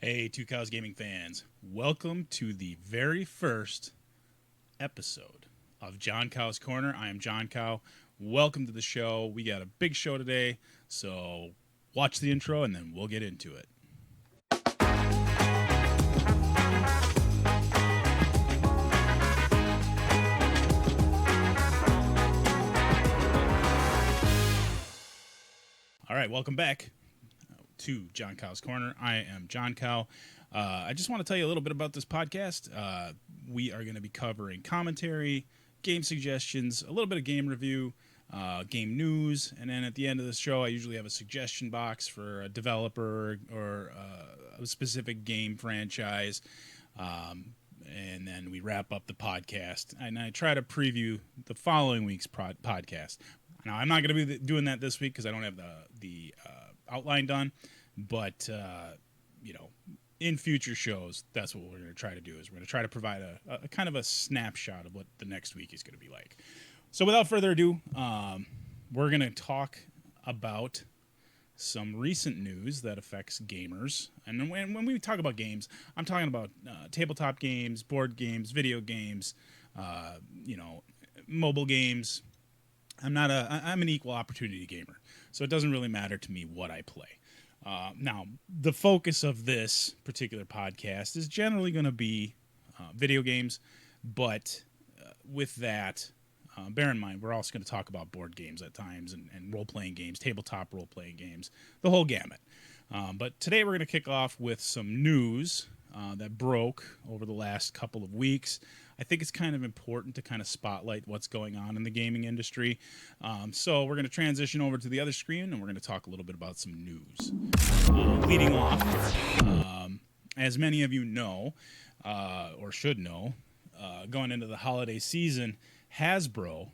Hey, Two Cows Gaming fans, welcome to the very first episode of Johncow's Corner. I am Johncow. Welcome to the show. We got a big show today, so watch the intro and then we'll get into it. All right, welcome back to Johncow's Corner. I am Johncow. I just want to tell you a little bit about this podcast. We are going to be covering commentary, game suggestions, a little bit of game review, game news, and then at the end of the show, I usually have a suggestion box for a developer or a specific game franchise. And then we wrap up the podcast, and I try to preview the following week's podcast. Now, I'm not going to be doing that this week because I don't have the outline done, but in future shows, that's what we're going to try to do. Is we're going to try to provide a kind of a snapshot of what the next week is going to be like. So, without further ado, we're going to talk about some recent news that affects gamers. And when we talk about games, I'm talking about tabletop games, board games, video games, mobile games. I'm an equal opportunity gamer, so it doesn't really matter to me what I play. Now, the focus of this particular podcast is generally going to be video games, but with that, bear in mind, we're also going to talk about board games at times and role-playing games, tabletop role-playing games, the whole gamut. But today we're going to kick off with some news that broke over the last couple of weeks. I think it's kind of important to kind of spotlight what's going on in the gaming industry. So we're going to transition over to the other screen, and we're going to talk a little bit about some news. Leading off, as many of you know, or should know, going into the holiday season, Hasbro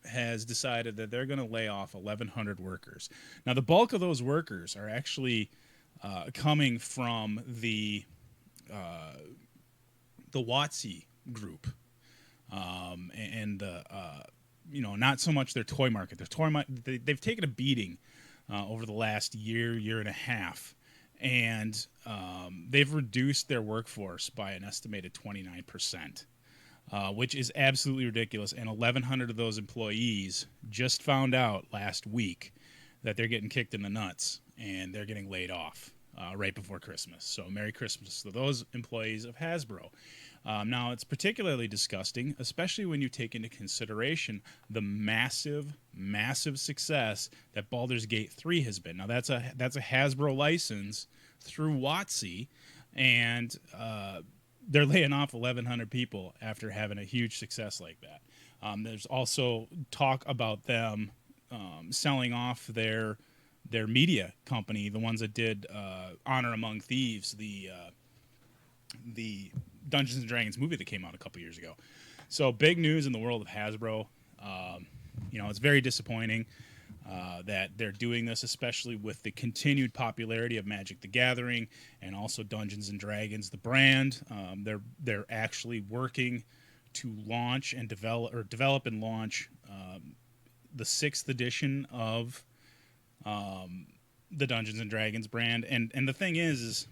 has decided that they're going to lay off 1,100 workers. Now, the bulk of those workers are actually coming from the WotC group, and not so much their toy market. They've taken a beating over the last year and a half, and they've reduced their workforce by an estimated 29%, which is absolutely ridiculous. And 1,100 of those employees just found out last week that they're getting kicked in the nuts and they're getting laid off right before Christmas. So Merry Christmas to those employees of Hasbro. Now, it's particularly disgusting, especially when you take into consideration the massive success that Baldur's Gate 3 has been. Now, that's a Hasbro license through WotC, and they're laying off 1,100 people after having a huge success like that. There's also talk about them selling off their media company, the ones that did Honor Among Thieves, the Dungeons and Dragons movie that came out a couple years ago. So big news in the world of Hasbro. It's very disappointing that they're doing this, especially with the continued popularity of Magic the Gathering and also Dungeons and Dragons, the brand. They're actually working to launch and develop and launch the 6th edition of the Dungeons and Dragons brand. And the thing is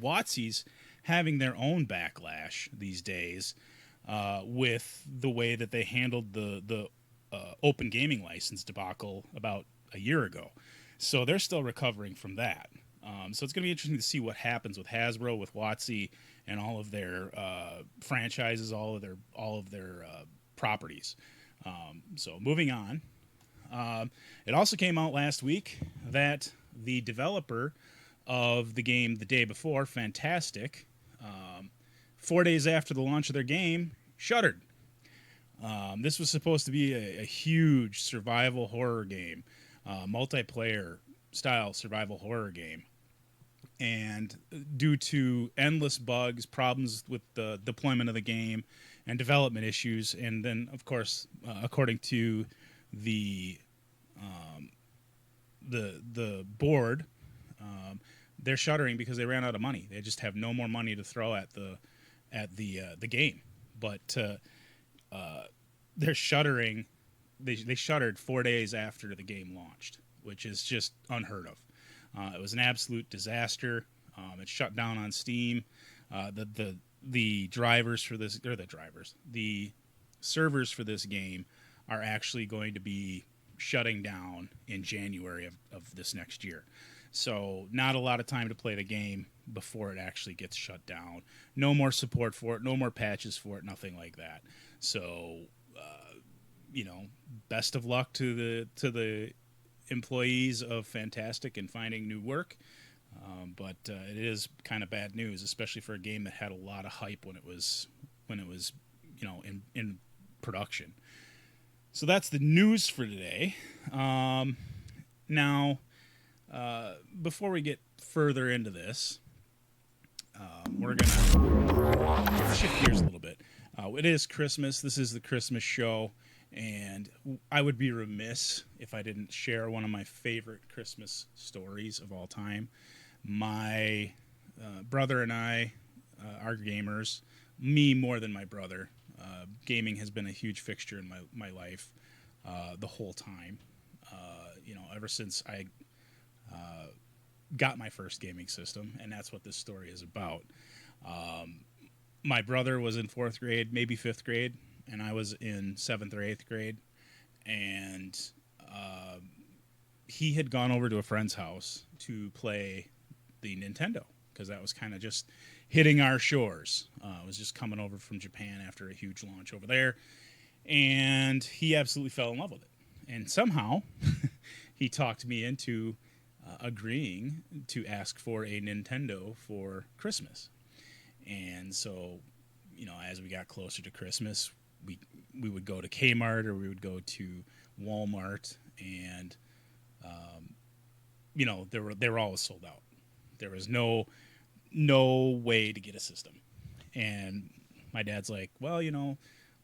WotC's having their own backlash these days with the way that they handled the open gaming license debacle about a year ago. So they're still recovering from that. So it's going to be interesting to see what happens with Hasbro, with WotC, and all of their franchises, all of their properties. So moving on. It also came out last week that the developer of the game the day before, Fantastic, 4 days after the launch of their game, shuttered. This was supposed to be a huge survival horror game, multiplayer style survival horror game. And due to endless bugs, problems with the deployment of the game, and development issues, and then, of course, according to the board, they're shuttering because they ran out of money. They just have no more money to throw at the game. But they're shuttering. They shuttered 4 days after the game launched, which is just unheard of. It was an absolute disaster. It's shut down on Steam. The drivers for this, or the servers for this game are actually going to be shutting down in January of this next year. So not a lot of time to play the game before it actually gets shut down. No more support for it, no more patches for it, nothing like that. So best of luck to the employees of Fantastic in finding new work. But it is kind of bad news, especially for a game that had a lot of hype when it was in production. So that's the news for today. Now, before we get further into this, we're gonna shift gears a little bit. It is Christmas. This is the Christmas show, and I would be remiss if I didn't share one of my favorite Christmas stories of all time. My brother and I are gamers. Me more than my brother. Gaming has been a huge fixture in my life the whole time. Ever since I got my first gaming system, and that's what this story is about. My brother was in 4th grade, maybe 5th grade, and I was in 7th or 8th grade, and he had gone over to a friend's house to play the Nintendo, because that was kind of just hitting our shores. It was just coming over from Japan after a huge launch over there, and he absolutely fell in love with it. And somehow he talked me into agreeing to ask for a Nintendo for Christmas. And so, as we got closer to Christmas, we would go to Kmart or we would go to Walmart, and they were always sold out. There was no way to get a system. And my dad's like, well,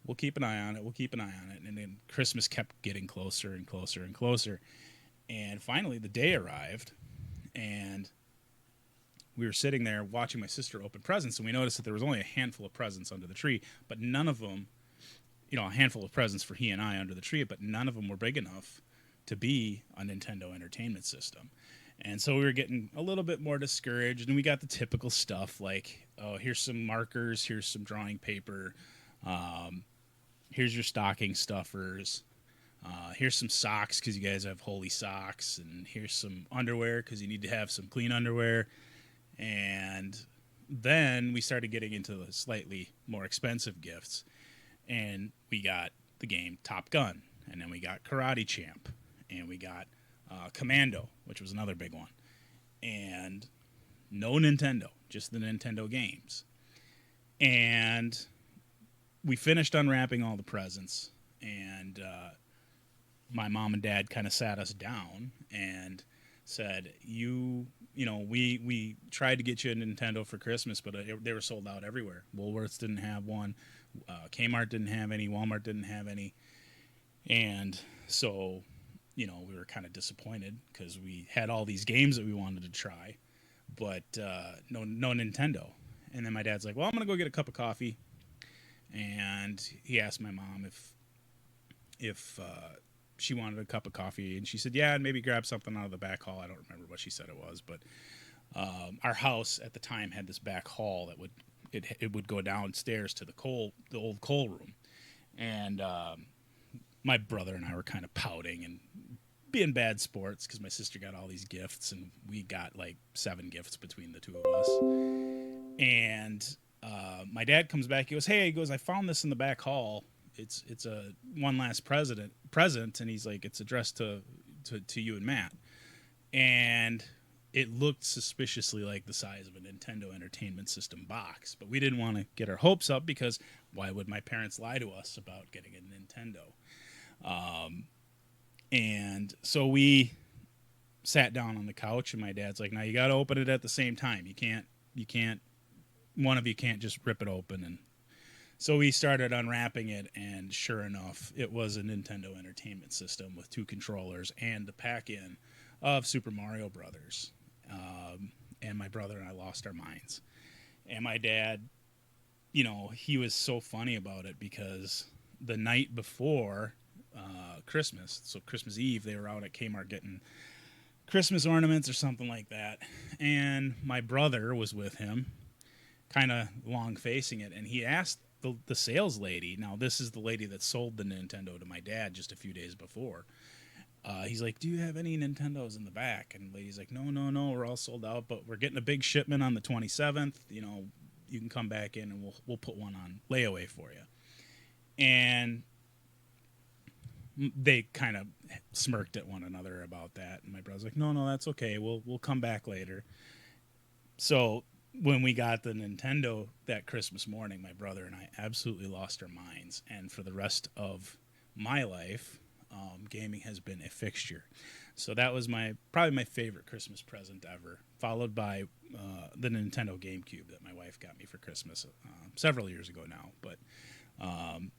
we'll keep an eye on it. We'll keep an eye on it. And then Christmas kept getting closer and closer and closer. And finally, the day arrived, and we were sitting there watching my sister open presents, and we noticed that there was only a handful of presents under the tree, but none of them, a handful of presents for he and I under the tree, but none of them were big enough to be a Nintendo Entertainment System. And so we were getting a little bit more discouraged, and we got the typical stuff like, oh, here's some markers, here's some drawing paper, here's your stocking stuffers, here's some socks because you guys have holy socks, and here's some underwear because you need to have some clean underwear. And then we started getting into the slightly more expensive gifts, and we got the game Top Gun, and then we got Karate Champ, and we got Commando, which was another big one, and no Nintendo, just the Nintendo games. And we finished unwrapping all the presents, and my mom and dad kind of sat us down and said, we tried to get you a Nintendo for Christmas, but they were sold out everywhere. Woolworths didn't have one, Kmart didn't have any, Walmart didn't have any, and so we were kind of disappointed because we had all these games that we wanted to try, but no Nintendo. And then my dad's like, well, I'm gonna go get a cup of coffee, and he asked my mom if she wanted a cup of coffee, and she said, yeah, and maybe grab something out of the back hall. I don't remember what she said it was, but our house at the time had this back hall that would go downstairs to the old coal room. And my brother and I were kind of pouting and being bad sports because my sister got all these gifts, and we got like 7 gifts between the two of us. And my dad comes back. He goes, I found this in the back hall. It's a one last present, and he's like, it's addressed to you and Matt. And it looked suspiciously like the size of a Nintendo Entertainment System box, but we didn't want to get our hopes up because why would my parents lie to us about getting a Nintendo? And so we sat down on the couch, and my dad's like, now you got to open it at the same time. You can't, one of you can't just rip it open. And so we started unwrapping it, and sure enough, it was a Nintendo Entertainment System with 2 controllers and the pack-in of Super Mario Brothers. And my brother and I lost our minds. And my dad, he was so funny about it because the night before Christmas, so Christmas Eve, they were out at Kmart getting Christmas ornaments or something like that. And my brother was with him, kind of long facing it, and he asked the sales lady. Now, this is the lady that sold the Nintendo to my dad just a few days before. He's like, "Do you have any Nintendos in the back?" And the lady's like, "No, no, no, we're all sold out, but we're getting a big shipment on the 27th. You know, you can come back in and we'll put one on layaway for you." And they kind of smirked at one another about that. And my brother's like, "No, no, that's okay. We'll come back later." So when we got the Nintendo that Christmas morning, my brother and I absolutely lost our minds. And for the rest of my life, gaming has been a fixture. So that was probably my favorite Christmas present ever, followed by the Nintendo GameCube that my wife got me for Christmas several years ago now. But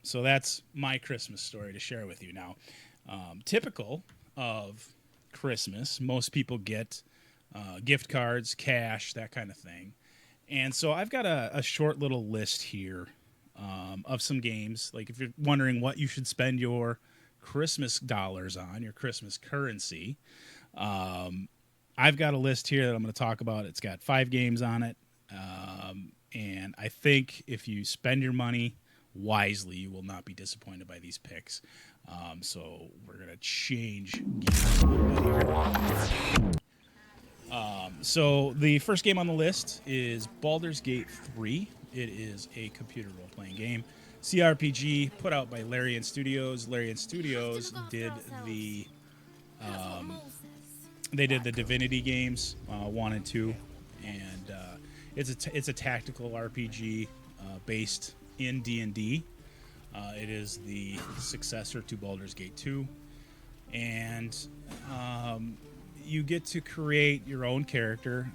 so that's my Christmas story to share with you. Now, typical of Christmas, most people get gift cards, cash, that kind of thing. And so I've got a short little list here of some games. Like if you're wondering what you should spend your Christmas dollars on, your Christmas currency, I've got a list here that I'm going to talk about. It's got 5 games on it. And I think if you spend your money wisely, you will not be disappointed by these picks. So we're going to change gears a little bit here. So the first game on the list is Baldur's Gate 3. It is a computer role-playing game. CRPG put out by Larian Studios. Larian Studios did the Divinity games 1 and 2, and it's a tactical RPG based in D&D. It is the successor to Baldur's Gate 2, and you get to create your own character.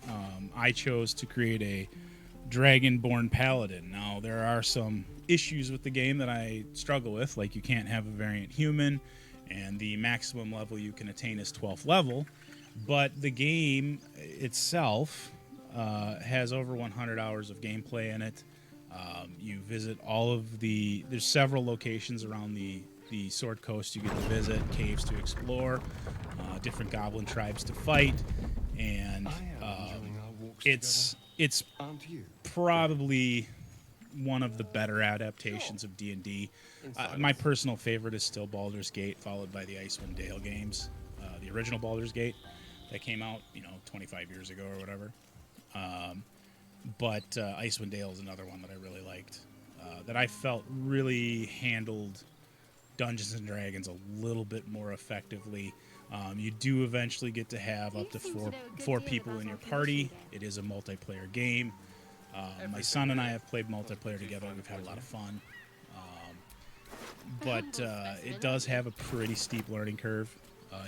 I chose to create a Dragonborn Paladin. Now, there are some issues with the game that I struggle with, like you can't have a variant human, and the maximum level you can attain is 12th level. But the game itself has over 100 hours of gameplay in it. You visit there's several locations around the Sword Coast you get to visit, caves to explore, different goblin tribes to fight, and it's probably one of the better adaptations of D&D. My personal favorite is still Baldur's Gate, followed by the Icewind Dale games, the original Baldur's Gate that came out 25 years ago or whatever. But Icewind Dale is another one that I really liked, that I felt really handled Dungeons and Dragons a little bit more effectively. You do eventually get to have up to four people in your party. It is a multiplayer game. My son and I have played multiplayer together. We've had a lot of fun. But it does have a pretty steep learning curve.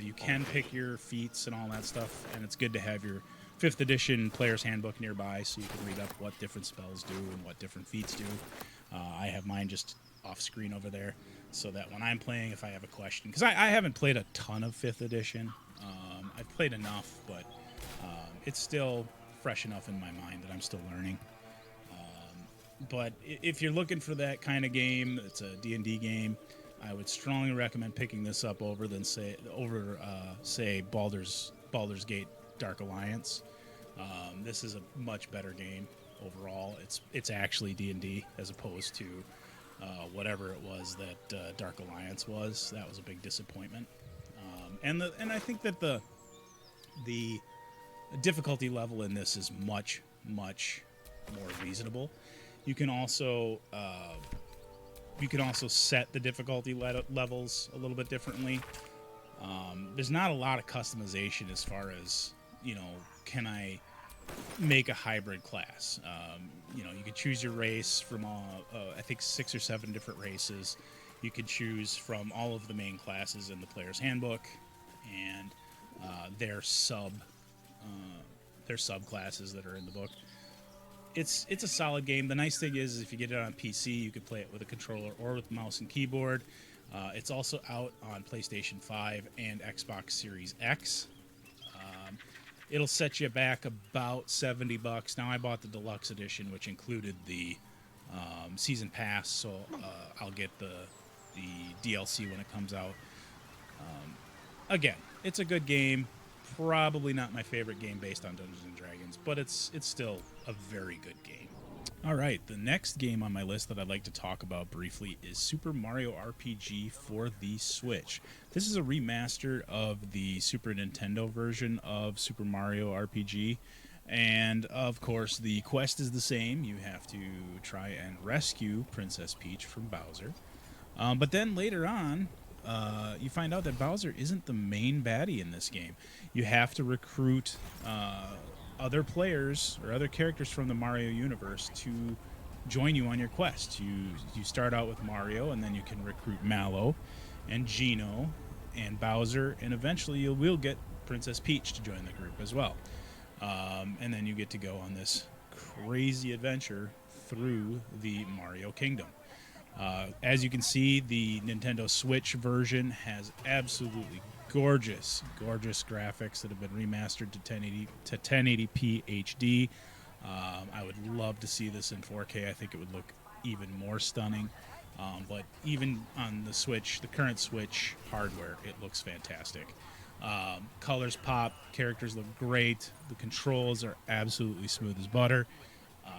You can pick your feats and all that stuff, and it's good to have your 5th edition player's handbook nearby so you can read up what different spells do and what different feats do. I have mine just off screen over there so that when I'm playing, if I have a question, because I haven't played a ton of 5th edition. I've played enough, but it's still fresh enough in my mind that I'm still learning. But if you're looking for that kind of game, it's a D&D game, I would strongly recommend picking this up over Baldur's Gate Dark Alliance. This is a much better game overall. It's actually D&D as opposed to whatever it was that Dark Alliance was. That was a big disappointment. And I think that the difficulty level in this is much more reasonable. You can also set the difficulty levels a little bit differently. There's not a lot of customization as far as, can I make a hybrid class? You could choose your race from I think 6 or 7 different races. You could choose from all of the main classes in the player's handbook and their subclasses that are in the book. It's a solid game. The nice thing is if you get it on PC, you can play it with a controller or with mouse and keyboard. It's also out on PlayStation 5 and Xbox Series X. It'll set you back about $70. Now, I bought the deluxe edition, which included the season pass, so I'll get the DLC when it comes out. Again, it's a good game probably not my favorite game based on Dungeons and Dragons, but it's still a very good game. All right, the next game on my list that I'd like to talk about briefly is Super Mario RPG for the Switch. This is a remaster of the Super Nintendo version of Super Mario RPG. And of course, the quest is the same. You have to try and rescue Princess Peach from Bowser. But then later on, you find out that Bowser isn't the main baddie in this game. You have to recruit other players or other characters from the Mario universe to join you on your quest. You start out with Mario, and then you can recruit Mallow and Geno and Bowser, and eventually you will get Princess Peach to join the group as well. And then you get to go on this crazy adventure through the Mario Kingdom. As you can see, the Nintendo Switch version has absolutely gorgeous graphics that have been remastered to 1080p HD. I would love to see this in 4K. I think it would look even more stunning. But even on the Switch, the current Switch hardware, it looks fantastic. Colors pop, characters look great, the controls are absolutely smooth as butter.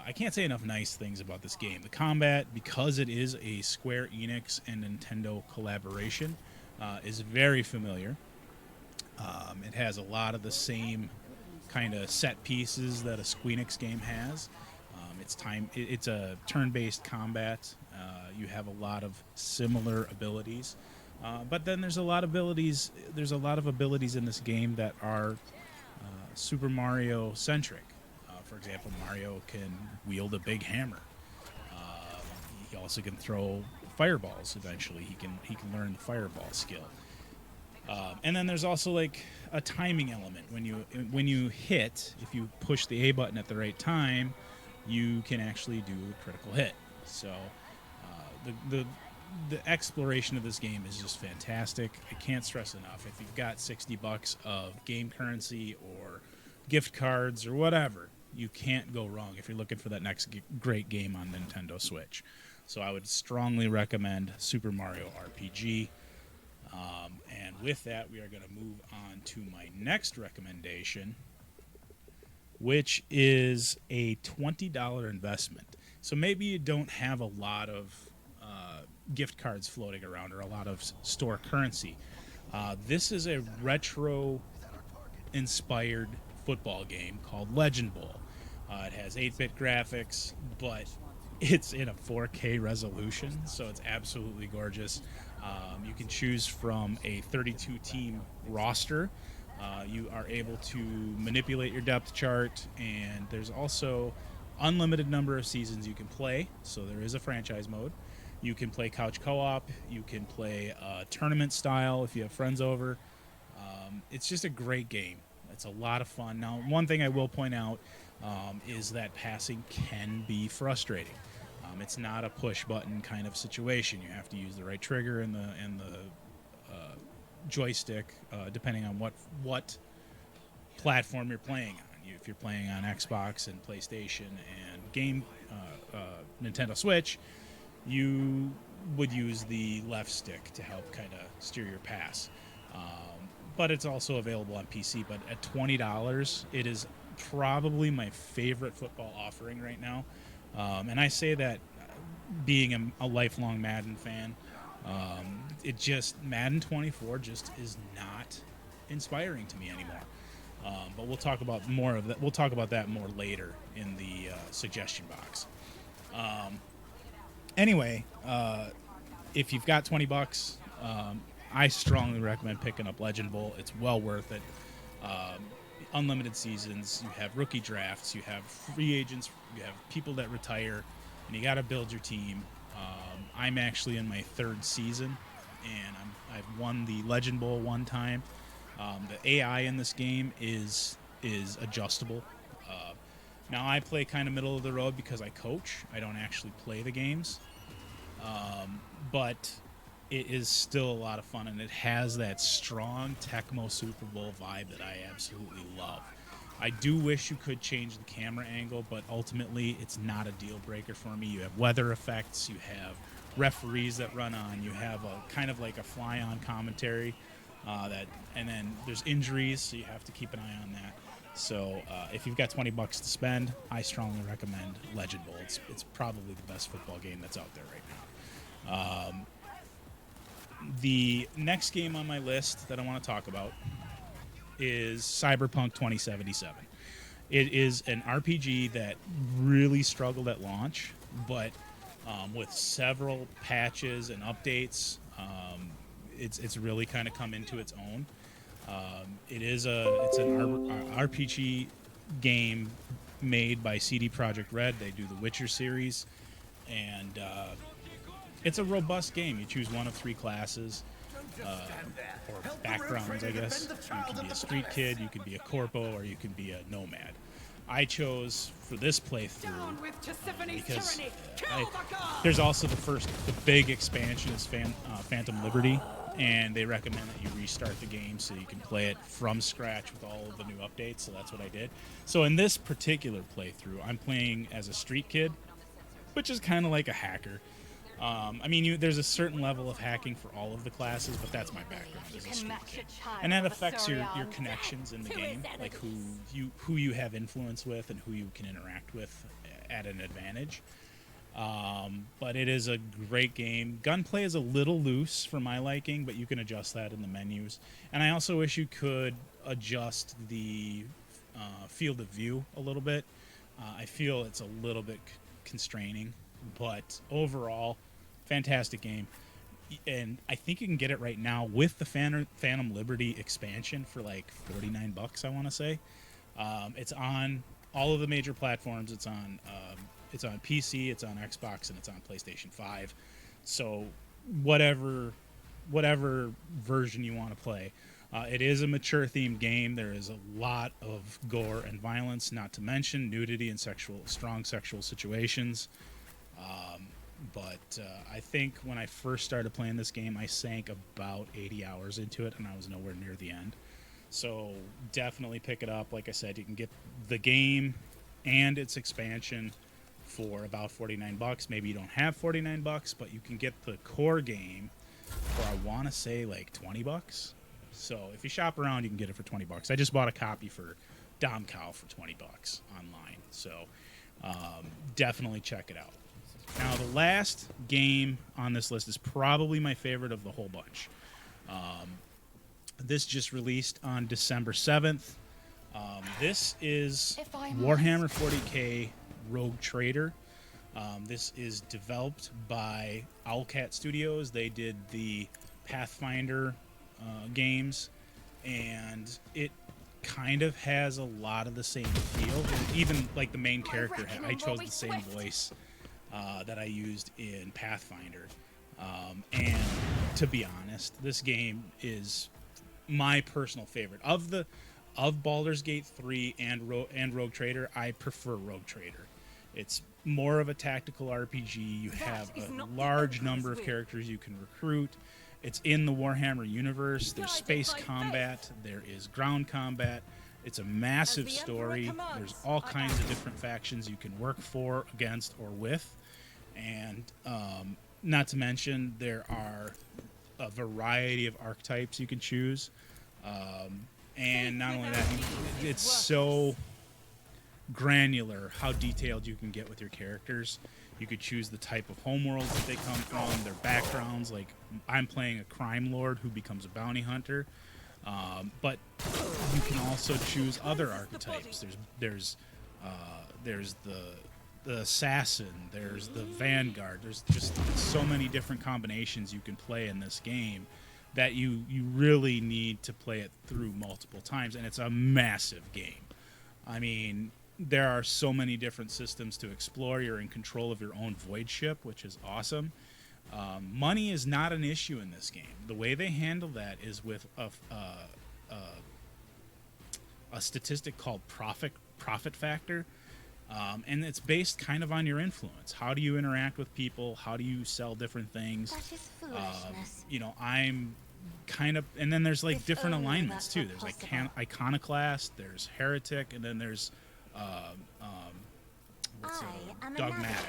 I can't say enough nice things about this game. The combat, because it is a Square Enix and Nintendo collaboration, is very familiar. It has a lot of the same kind of set pieces that a Squeenix game has. It's a turn-based combat. You have a lot of similar abilities. But then there's a lot of abilities. There's a lot of abilities in this game that are Super Mario centric. For example, Mario can wield a big hammer. He also can throw fireballs. Eventually, he can learn the fireball skill. And then there's also like a timing element. When you hit, if you push the A button at the right time, you can actually do a critical hit. So the exploration of this game is just fantastic. I can't stress enough. If you've got $60 of game currency or gift cards or whatever, you can't go wrong if you're looking for that next great game on Nintendo Switch. So I would strongly recommend Super Mario RPG. And with that, we are going to move on to my next recommendation, which is a $20 investment. So maybe you don't have a lot of gift cards floating around or a lot of store currency. This is a retro-inspired football game called Legend Bowl. It has 8-bit graphics, but it's in a 4K resolution, so it's absolutely gorgeous. You can choose from a 32-team roster. You are able to manipulate your depth chart, and there's also unlimited number of seasons you can play, so there is a franchise mode. You can play couch co-op. You can play tournament style if you have friends over. It's just a great game. It's a lot of fun. Now, one thing I will point out is that passing can be frustrating. It's not a push button kind of situation. You have to use the right trigger and the joystick depending on what platform you're playing on. If you're playing on Xbox and PlayStation and Nintendo Switch, you would use the left stick to help kind of steer your pass. But it's also available on PC. But at $20, it is probably my favorite football offering right now. And I say that being a lifelong Madden fan. Madden 24 just is not inspiring to me anymore. But we'll talk about more of that. We'll talk about that more later in the suggestion box. Anyway, if you've got $20, I strongly recommend picking up Legend Bowl. It's well worth it. Unlimited seasons. You have rookie drafts. You have free agents. You have people that retire, and you got to build your team. I'm actually in my 3rd season, and I've won the Legend Bowl one time. The AI in this game is adjustable. Now I play kind of middle of the road because I coach. I don't actually play the games, but it is still a lot of fun, and it has that strong Tecmo Super Bowl vibe that I absolutely love. I do wish you could change the camera angle, but ultimately it's not a deal breaker for me. You have weather effects, you have referees that run on, you have a kind of like a fly-on commentary. And then there's injuries, so you have to keep an eye on that. So if you've got $20 to spend, I strongly recommend Legend Bowl. It's probably the best football game that's out there right now. The next game on my list that I want to talk about is Cyberpunk 2077. It is an RPG that really struggled at launch, but with several patches and updates, it's really kind of come into its own. It's an RPG game made by CD Projekt Red. They do the Witcher series, and it's a robust game. You choose one of 3 classes or backgrounds, I guess. You can be a street kid, you can be a corpo, or you can be a nomad. I chose for this playthrough because there's also the big expansion is Phantom Liberty, and they recommend that you restart the game so you can play it from scratch with all of the new updates. So that's what I did. So in this particular playthrough, I'm playing as a street kid, which is kind of like a hacker. There's a certain level of hacking for all of the classes, but that's my background as a street kid. And that affects your connections in the game, like who you have influence with and who you can interact with at an advantage. But it is a great game. Gunplay is a little loose for my liking, but you can adjust that in the menus. And I also wish you could adjust the field of view a little bit. I feel it's a little bit constraining, but overall, fantastic game. And I think you can get it right now with the Phantom Liberty expansion for like $49, I want to say. It's on all of the major platforms. It's on PC, it's on Xbox, and it's on PlayStation 5. So whatever version you want to play. It is a mature themed game. There is a lot of gore and violence, not to mention nudity and strong sexual situations. But I think when I first started playing this game, I sank about 80 hours into it, and I was nowhere near the end. So definitely pick it up. Like I said, you can get the game and its expansion for about $49. Maybe you don't have $49, but you can get the core game for, I want to say, like $20. So if you shop around, you can get it for $20. I just bought a copy for Johncow for $20 online. So definitely check it out. Now, the last game on this list is probably my favorite of the whole bunch. This just released on December 7th. This is Warhammer 40k Rogue Trader. This is developed by Owlcat Studios. They did the Pathfinder games, and it kind of has a lot of the same feel. Even like the main character, I chose the same voice that I used in Pathfinder. And to be honest, this game is my personal favorite of Baldur's Gate 3 and Rogue Trader. I prefer Rogue Trader. It's more of a tactical RPG. You have a large number of characters you can recruit. It's in the Warhammer universe. There's space combat. There is ground combat. It's a massive story. There's all kinds of different factions you can work for, against, or with. And not to mention, there are a variety of archetypes you can choose. And not only that, it's so granular how detailed you can get with your characters. You could choose the type of homeworlds that they come from, their backgrounds. Like, I'm playing a crime lord who becomes a bounty hunter. But you can also choose other archetypes. There's the assassin, there's the vanguard. There's just so many different combinations you can play in this game that you really need to play it through multiple times, and it's a massive game. I mean, there are so many different systems to explore. You're in control of your own void ship, which is awesome. Money is not an issue in this game. The way they handle that is with a statistic called profit factor. And it's based kind of on your influence. How do you interact with people? How do you sell different things? That is foolishness. I'm kind of, and then there's like different alignments too. There's like iconoclast, there's heretic, and then there's dogmatic.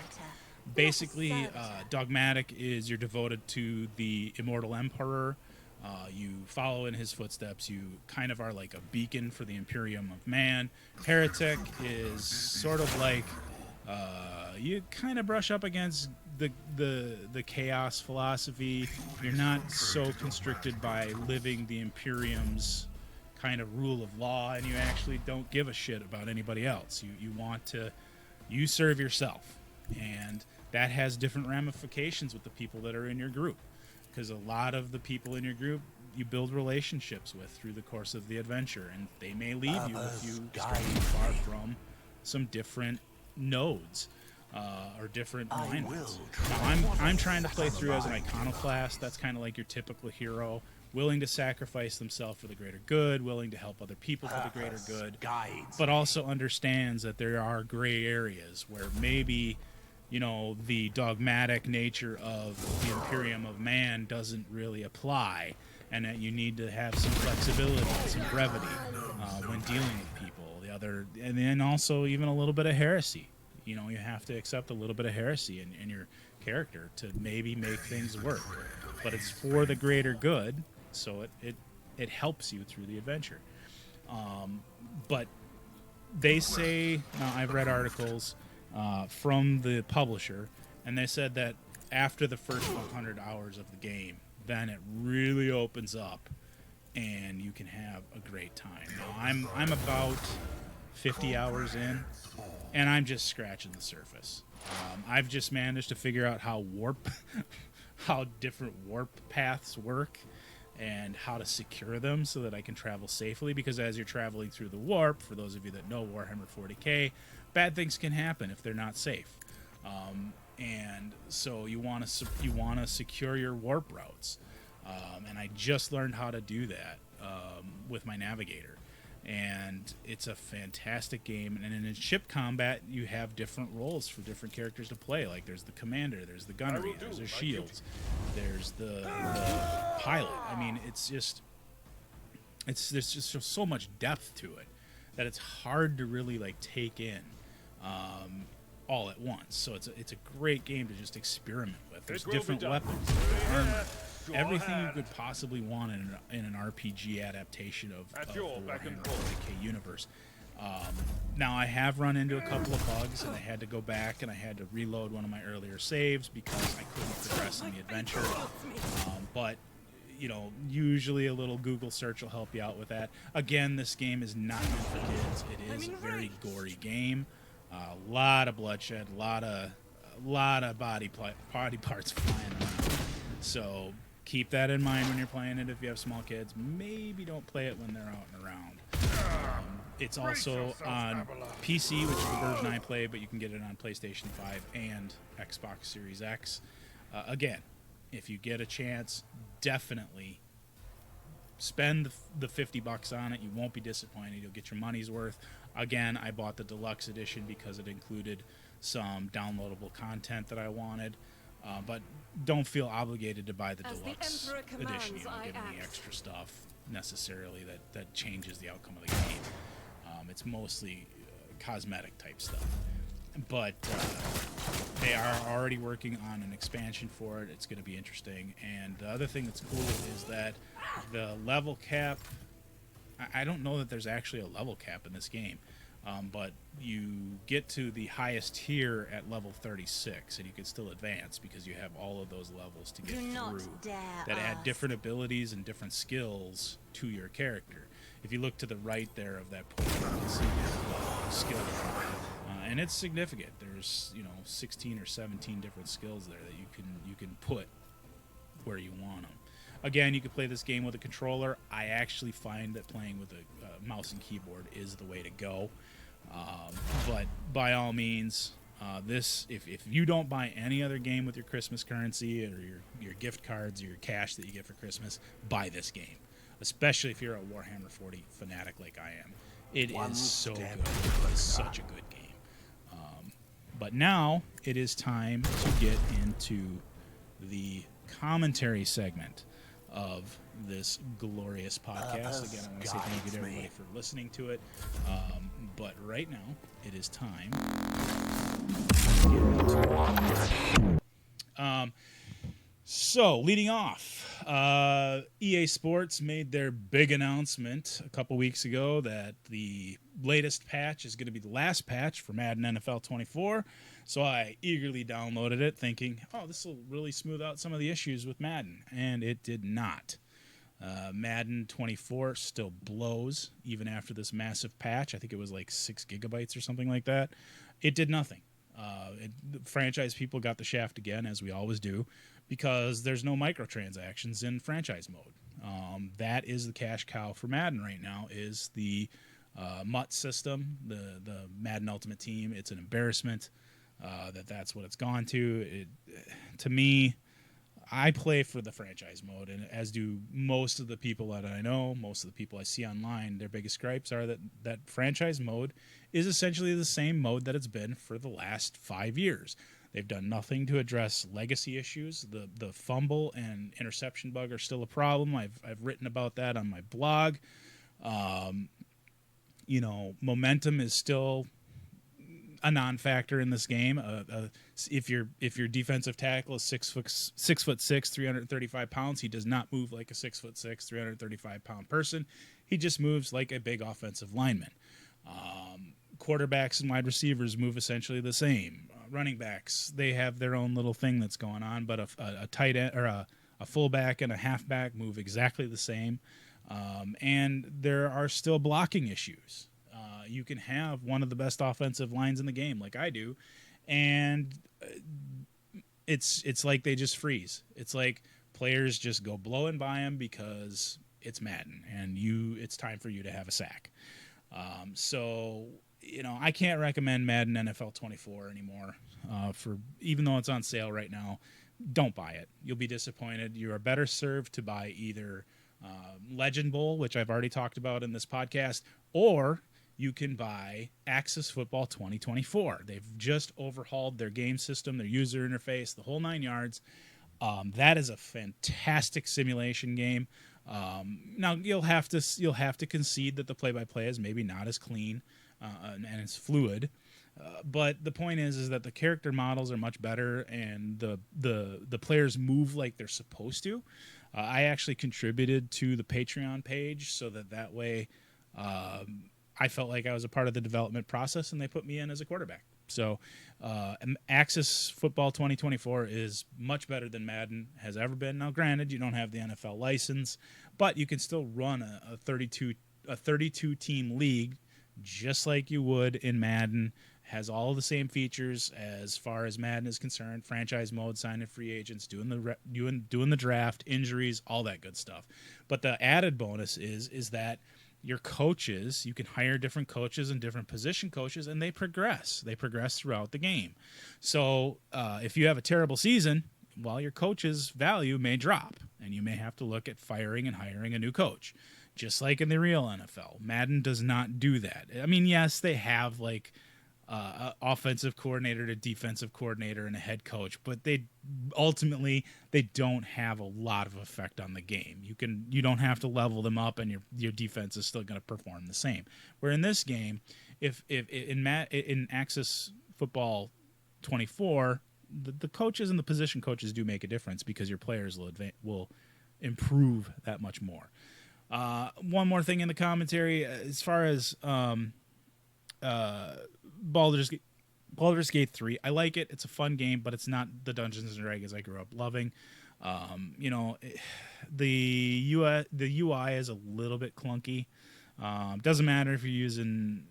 Basically, dogmatic is you're devoted to the immortal emperor. You follow in his footsteps. You kind of are like a beacon for the Imperium of Man. Heretic is sort of like you kind of brush up against the chaos philosophy. You're not so constricted by living the Imperium's kind of rule of law, and you actually don't give a shit about anybody else. You serve yourself, and that has different ramifications with the people that are in your group, because a lot of the people in your group you build relationships with through the course of the adventure, and they may leave you if you stray far from some different nodes or different alignments. Now, I'm trying to play through as an iconoclast. That's kind of like your typical hero, willing to sacrifice themselves for the greater good, willing to help other people for the greater good, but also understands that there are gray areas where maybe, you know, the dogmatic nature of the Imperium of Man doesn't really apply, and that you need to have some flexibility, some brevity when dealing with people. And then also even a little bit of heresy. You know, you have to accept a little bit of heresy in your character to maybe make things work. But it's for the greater good, so it helps you through the adventure. But they say, now I've read articles from the publisher, and they said that after the first 100 hours of the game, then it really opens up, and you can have a great time. Now, I'm about 50 hours in, and I'm just scratching the surface. I've just managed to figure out how different warp paths work, and how to secure them so that I can travel safely, because as you're traveling through the warp, for those of you that know Warhammer 40k, bad things can happen if they're not safe. And so you want to secure your warp routes. And I just learned how to do that with my navigator. And it's a fantastic game. And in ship combat, you have different roles for different characters to play. Like there's the commander, there's the gunnery, there's the shields, there's the pilot. I mean, there's just so much depth to it that it's hard to really like take in all at once. So it's a great game to just experiment with. There's different weapons, armor, everything you could possibly want in an RPG adaptation of the Warhammer 40k universe. Now, I have run into a couple of bugs, and I had to go back and I had to reload one of my earlier saves because I couldn't progress in the adventure. But you know, usually a little Google search will help you out with that. Again, this game is not meant for kids. It is a very gory game. A lot of bloodshed, a lot of body parts flying around. So keep that in mind when you're playing it. If you have small kids, maybe don't play it when they're out and around. It's also on PC, which is the version I play, but you can get it on PlayStation 5 and Xbox Series X. Again, if you get a chance, definitely spend the $50 on it. You won't be disappointed. You'll get your money's worth. Again, I bought the deluxe edition because it included some downloadable content that I wanted. But don't feel obligated to buy the deluxe edition. You don't get any extra stuff necessarily that changes the outcome of the game. It's mostly cosmetic type stuff. But they are already working on an expansion for it. It's going to be interesting. And the other thing that's cool is that the level cap, I don't know that there's actually a level cap in this game, but you get to the highest tier at level 36, and you can still advance because you have all of those levels to get through that add different abilities and different skills to your character. If you look to the right there of that point, you can see the skill. And it's significant. There's 16 or 17 different skills there that you can put where you want them. Again, you can play this game with a controller. I actually find that playing with a mouse and keyboard is the way to go. But by all means, if you don't buy any other game with your Christmas currency or your gift cards or your cash that you get for Christmas, buy this game. Especially if you're a Warhammer 40 fanatic like I am. It is so good. It is such a good game. But now it is time to get into the commentary segment of this glorious podcast. Again, I want to say thank you to everybody for listening to it. But right now, it is time to get into it. So, leading off, EA Sports made their big announcement a couple weeks ago that the latest patch is going to be the last patch for Madden NFL 24. So I eagerly downloaded it thinking, oh, this will really smooth out some of the issues with Madden. And it did not. Madden 24 still blows even after this massive patch. I think it was like 6 gigabytes or something like that. It did nothing. The franchise people got the shaft again, as we always do, because there's no microtransactions in franchise mode. That is the cash cow for Madden right now, is the MUT system, the Madden Ultimate Team. It's an embarrassment that's what it's gone to. To me, I play for the franchise mode, and as do most of the people that I know, most of the people I see online. Their biggest gripes are that franchise mode is essentially the same mode that it's been for the last 5 years. They've done nothing to address legacy issues. The fumble and interception bug are still a problem. I've written about that on my blog. Momentum is still a non-factor in this game. If your defensive tackle is 6'6", 335 pounds, he does not move like a 6'6", 335 pound person. He just moves like a big offensive lineman. Quarterbacks and wide receivers move essentially the same. Running backs, they have their own little thing that's going on, but a tight end or a fullback and a halfback move exactly the same. And there are still blocking issues. You can have one of the best offensive lines in the game, like I do, and it's like they just freeze. It's like players just go blowing by them because it's Madden, and it's time for you to have a sack. I can't recommend Madden NFL 24 anymore. Even though it's on sale right now, don't buy it. You'll be disappointed. You are better served to buy either Legend Bowl, which I've already talked about in this podcast, or you can buy Axis Football 2024. They've just overhauled their game system, their user interface, the whole 9 yards. That is a fantastic simulation game. Now you'll have to concede that the play-by-play is maybe not as clean and it's fluid. But the point is that the character models are much better, and the players move like they're supposed to. I actually contributed to the Patreon page so that way I felt like I was a part of the development process, and they put me in as a quarterback. So Axis Football 2024 is much better than Madden has ever been. Now, granted, you don't have the NFL license, but you can still run a 32 team league just like you would in Madden. Has all the same features as far as Madden is concerned: franchise mode, signing free agents, doing the draft, injuries, all that good stuff. But the added bonus is that your coaches, you can hire different coaches and different position coaches, and they progress. They progress throughout the game. So if you have a terrible season, well, your coach's value may drop, and you may have to look at firing and hiring a new coach, just like in the real NFL. Madden does not do that. I mean, yes, they have like offensive coordinator to defensive coordinator and a head coach, but they don't have a lot of effect on the game. You don't have to level them up, and your defense is still going to perform the same. Where in this game, if in Axis Football 24, the coaches and the position coaches do make a difference because your players will improve that much more. One more thing in the commentary, as far as Baldur's Gate 3. I like it. It's a fun game, but it's not the Dungeons and Dragons I grew up loving. The UI is a little bit clunky. Doesn't matter if you're using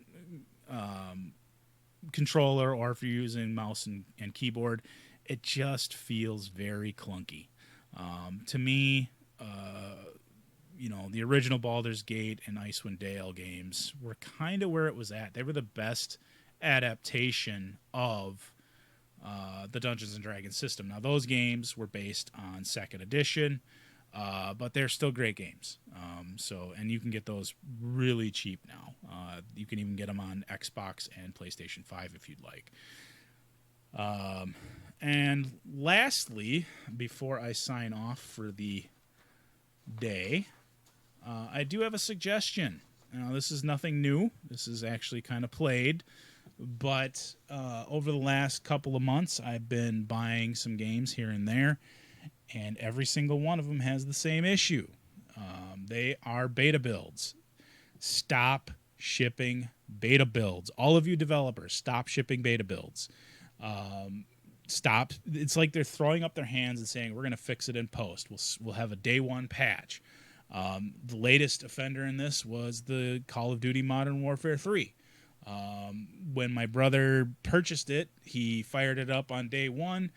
controller or if you're using mouse and keyboard. It just feels very clunky. To me, the original Baldur's Gate and Icewind Dale games were kind of where it was at. They were the best adaptation of the Dungeons and Dragons system. Now, those games were based on 2nd edition, but they're still great games. And you can get those really cheap now. You can even get them on Xbox and PlayStation 5 if you'd like. And lastly, before I sign off for the day, I do have a suggestion. Now, this is nothing new. This is actually kind of played. But over the last couple of months, I've been buying some games here and there. and every single one of them has the same issue. They are beta builds. Stop shipping beta builds. All of you developers, stop shipping beta builds. Stop. It's like they're throwing up their hands and saying, we're going to fix it in post. We'll have a day one patch. The latest offender in this was the Call of Duty Modern Warfare 3. When my brother purchased it, he fired it up on day one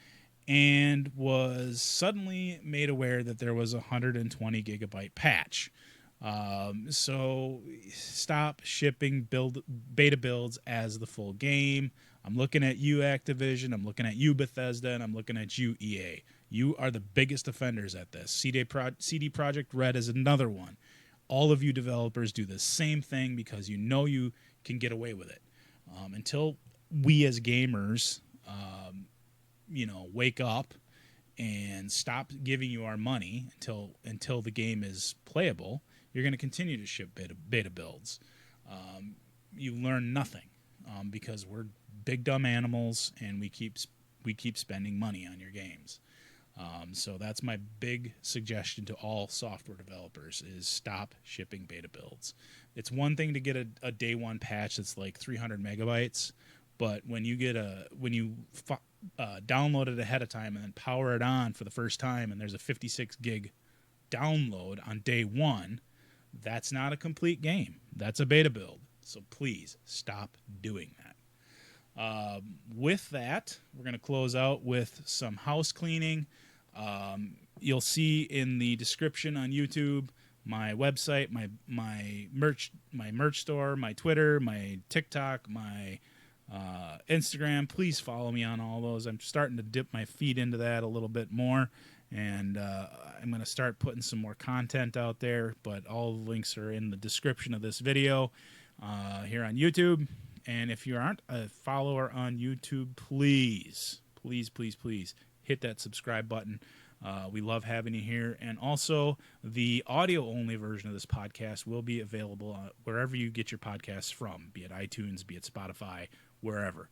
and was suddenly made aware that there was a 120 gigabyte patch. So stop shipping beta builds as the full game. I'm looking at you, Activision. I'm looking at you, Bethesda, and I'm looking at you, EA. You are the biggest offenders at this. CD Projekt Red is another one. All of you developers do the same thing because you know you can get away with it. Until we as gamers, wake up and stop giving you our money until the game is playable, you're going to continue to ship beta builds. You learn nothing because we're big dumb animals and we keep spending money on your games. So that's my big suggestion to all software developers is stop shipping beta builds. It's one thing to get a day one patch that's like 300 megabytes, but when you download it ahead of time and then power it on for the first time and there's a 56 gig download on day one, that's not a complete game. That's a beta build. So please stop doing that. With that, we're going to close out with some house cleaning. You'll see in the description on YouTube my website, my merch store, my Twitter, my TikTok, my Instagram. Please follow me on all those. I'm starting to dip my feet into that a little bit more, and I'm going to start putting some more content out there, but all the links are in the description of this video here on YouTube. And if you aren't a follower on YouTube, please hit that subscribe button. We love having you here. And also, the audio-only version of this podcast will be available wherever you get your podcasts from, be it iTunes, be it Spotify, wherever.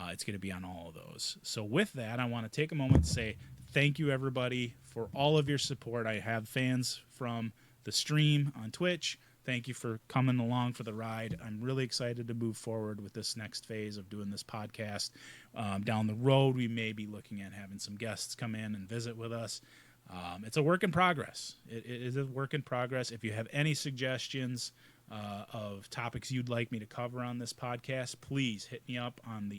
It's going to be on all of those. So with that, I want to take a moment to say thank you, everybody, for all of your support. I have fans from the stream on Twitch. Thank you for coming along for the ride. I'm really excited to move forward with this next phase of doing this podcast. Down the road, we may be looking at having some guests come in and visit with us. It's a work in progress. It is a work in progress. If you have any suggestions of topics you'd like me to cover on this podcast, please hit me up on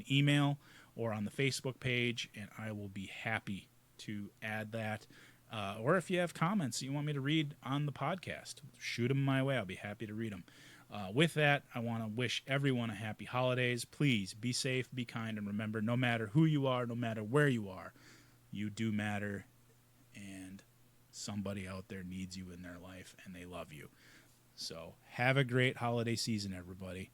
email or on the Facebook page, and I will be happy to add that. Or if you have comments you want me to read on the podcast, shoot them my way. I'll be happy to read them. With that, I want to wish everyone a happy holidays. Please be safe, be kind, and remember, no matter who you are, no matter where you are, you do matter, and somebody out there needs you in their life, and they love you. So have a great holiday season, everybody.